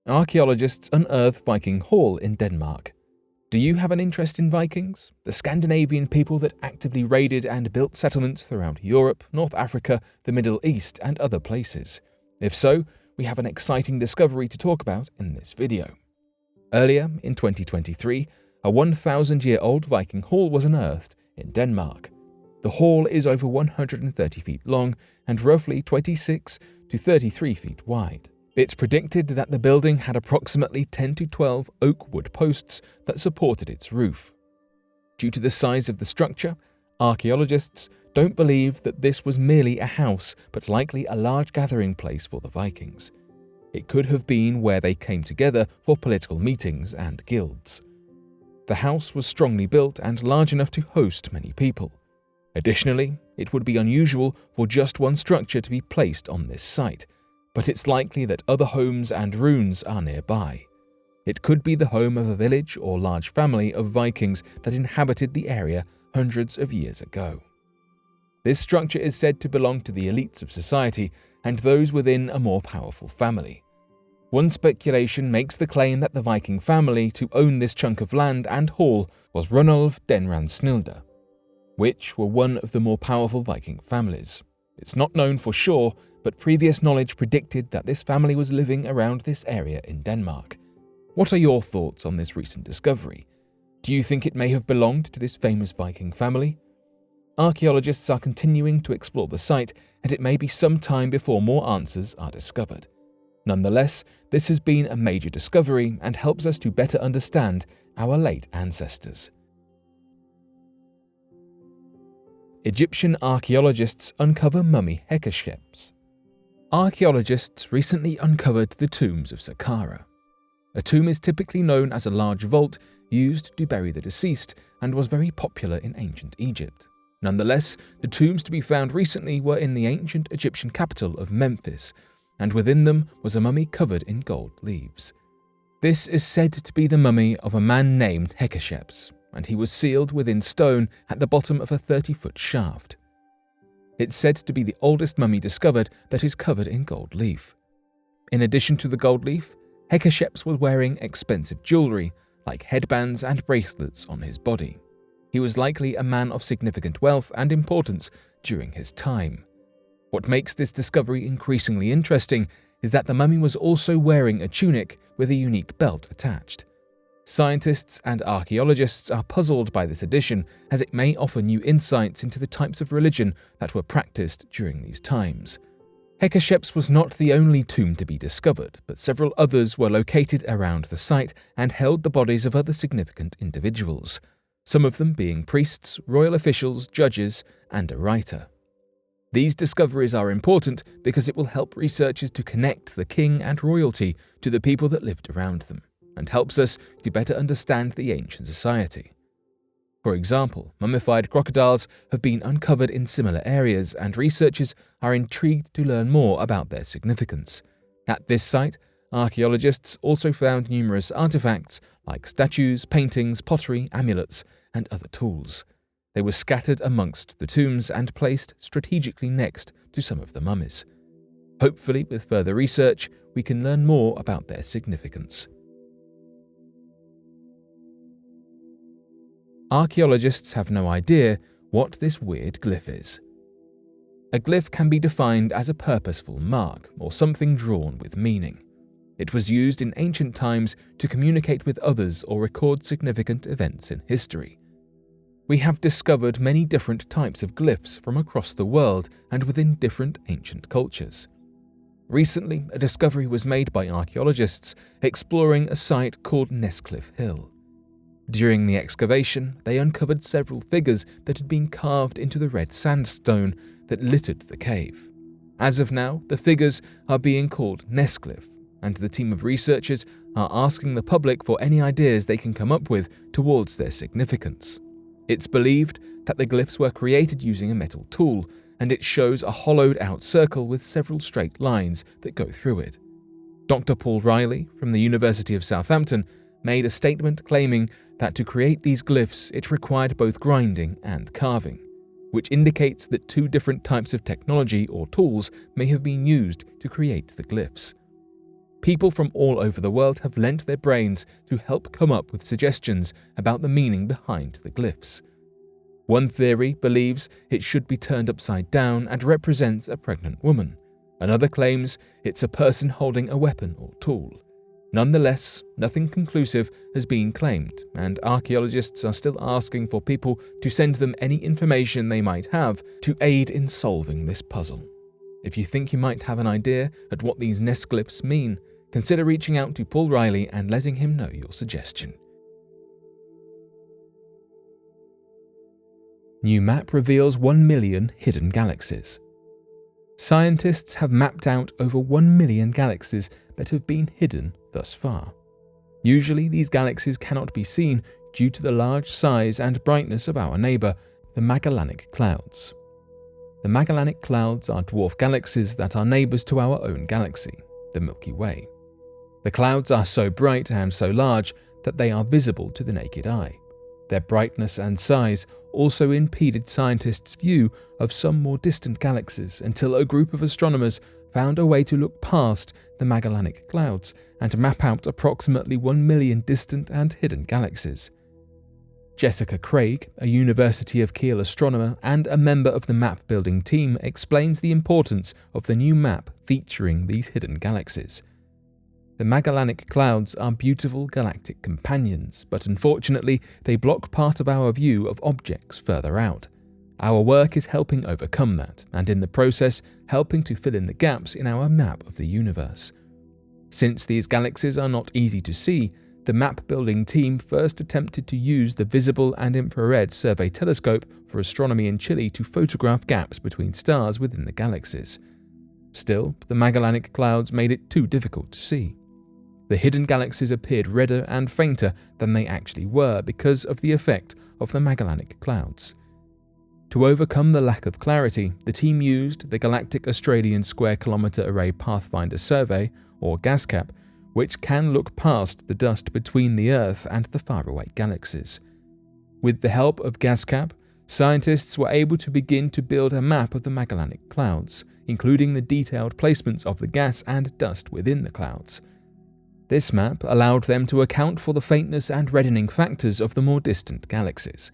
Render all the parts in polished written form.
Archaeologists unearth Viking Hall in Denmark. Do you have an interest in Vikings, the Scandinavian people that actively raided and built settlements throughout Europe, North Africa, the Middle East, and other places? If so, we have an exciting discovery to talk about in this video. Earlier, in 2023, a 1,000-year-old Viking Hall was unearthed in Denmark. The hall is over 130 feet long and roughly 26 to 33 feet wide. It's predicted that the building had approximately 10 to 12 oak wood posts that supported its roof. Due to the size of the structure, archaeologists don't believe that this was merely a house, but likely a large gathering place for the Vikings. It could have been where they came together for political meetings and guilds. The house was strongly built and large enough to host many people. Additionally, it would be unusual for just one structure to be placed on this site, but it's likely that other homes and ruins are nearby. It could be the home of a village or large family of Vikings that inhabited the area hundreds of years ago. This structure is said to belong to the elites of society and those within a more powerful family. One speculation makes the claim that the Viking family to own this chunk of land and hall was Runolf Denransnilde, which were one of the more powerful Viking families. It's not known for sure, but previous knowledge predicted that this family was living around this area in Denmark. What are your thoughts on this recent discovery? Do you think it may have belonged to this famous Viking family? Archaeologists are continuing to explore the site, and it may be some time before more answers are discovered. Nonetheless, this has been a major discovery and helps us to better understand our late ancestors. Egyptian archaeologists uncover mummy Hekasheps. Archaeologists recently uncovered the tombs of Saqqara. A tomb is typically known as a large vault used to bury the deceased and was very popular in ancient Egypt. Nonetheless, the tombs to be found recently were in the ancient Egyptian capital of Memphis, and within them was a mummy covered in gold leaves. This is said to be the mummy of a man named Hekasheps, and he was sealed within stone at the bottom of a 30-foot shaft. It's said to be the oldest mummy discovered that is covered in gold leaf. In addition to the gold leaf, Hekasheps was wearing expensive jewelry, like headbands and bracelets on his body. He was likely a man of significant wealth and importance during his time. What makes this discovery increasingly interesting is that the mummy was also wearing a tunic with a unique belt attached. Scientists and archaeologists are puzzled by this addition, as it may offer new insights into the types of religion that were practiced during these times. Hekasheps was not the only tomb to be discovered, but several others were located around the site and held the bodies of other significant individuals, some of them being priests, royal officials, judges, and a writer. These discoveries are important because it will help researchers to connect the king and royalty to the people that lived around them, and helps us to better understand the ancient society. For example, mummified crocodiles have been uncovered in similar areas, and researchers are intrigued to learn more about their significance. At this site, archaeologists also found numerous artifacts like statues, paintings, pottery, amulets, and other tools. They were scattered amongst the tombs and placed strategically next to some of the mummies. Hopefully, with further research, we can learn more about their significance. Archaeologists have no idea what this weird glyph is. A glyph can be defined as a purposeful mark or something drawn with meaning. It was used in ancient times to communicate with others or record significant events in history. We have discovered many different types of glyphs from across the world and within different ancient cultures. Recently, a discovery was made by archaeologists exploring a site called Neskliff Hill. During the excavation, they uncovered several figures that had been carved into the red sandstone that littered the cave. As of now, the figures are being called Neskliff, and the team of researchers are asking the public for any ideas they can come up with towards their significance. It's believed that the glyphs were created using a metal tool, and it shows a hollowed-out circle with several straight lines that go through it. Dr. Paul Riley from the University of Southampton made a statement claiming that to create these glyphs it required both grinding and carving, which indicates that two different types of technology or tools may have been used to create the glyphs. People from all over the world have lent their brains to help come up with suggestions about the meaning behind the glyphs. One theory believes it should be turned upside down and represents a pregnant woman. Another claims it's a person holding a weapon or tool. Nonetheless, nothing conclusive has been claimed, and archaeologists are still asking for people to send them any information they might have to aid in solving this puzzle. If you think you might have an idea at what these nest glyphs mean, consider reaching out to Paul Riley and letting him know your suggestion. New map reveals 1 million hidden galaxies. Scientists have mapped out over 1 million galaxies that have been hidden thus far. Usually, these galaxies cannot be seen due to the large size and brightness of our neighbour, the Magellanic Clouds. The Magellanic Clouds are dwarf galaxies that are neighbours to our own galaxy, the Milky Way. The clouds are so bright and so large that they are visible to the naked eye. Their brightness and size also impeded scientists' view of some more distant galaxies until a group of astronomers found a way to look past the Magellanic Clouds and map out approximately 1 million distant and hidden galaxies. Jessica Craig, a University of Kiel astronomer and a member of the map-building team, explains the importance of the new map featuring these hidden galaxies. The Magellanic Clouds are beautiful galactic companions, but unfortunately they block part of our view of objects further out. Our work is helping overcome that, and in the process helping to fill in the gaps in our map of the universe. Since these galaxies are not easy to see, the map-building team first attempted to use the visible and infrared survey telescope for astronomy in Chile to photograph gaps between stars within the galaxies. Still, the Magellanic Clouds made it too difficult to see. The hidden galaxies appeared redder and fainter than they actually were because of the effect of the Magellanic Clouds. To overcome the lack of clarity, the team used the Galactic Australian Square Kilometre Array Pathfinder Survey, or GASCAP, which can look past the dust between the Earth and the faraway galaxies. With the help of GASCAP, scientists were able to begin to build a map of the Magellanic Clouds, including the detailed placements of the gas and dust within the clouds. This map allowed them to account for the faintness and reddening factors of the more distant galaxies.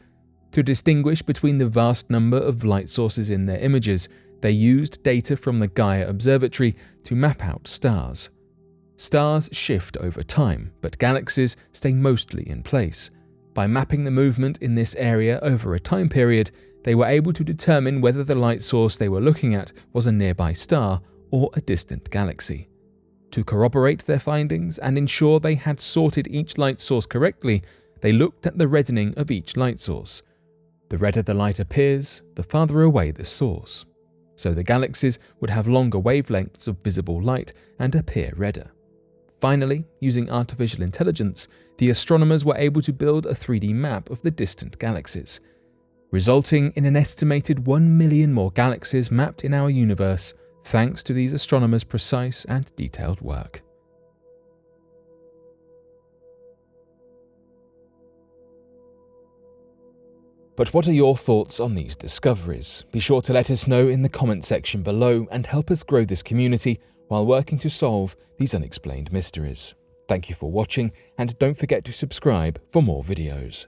To distinguish between the vast number of light sources in their images, they used data from the Gaia Observatory to map out stars. Stars shift over time, but galaxies stay mostly in place. By mapping the movement in this area over a time period, they were able to determine whether the light source they were looking at was a nearby star or a distant galaxy. To corroborate their findings and ensure they had sorted each light source correctly, they looked at the reddening of each light source. The redder the light appears, the farther away the source. So the galaxies would have longer wavelengths of visible light and appear redder. Finally, using artificial intelligence, the astronomers were able to build a 3D map of the distant galaxies, resulting in an estimated 1 million more galaxies mapped in our universe, thanks to these astronomers' precise and detailed work. But what are your thoughts on these discoveries? Be sure to let us know in the comment section below and help us grow this community while working to solve these unexplained mysteries. Thank you for watching, and don't forget to subscribe for more videos.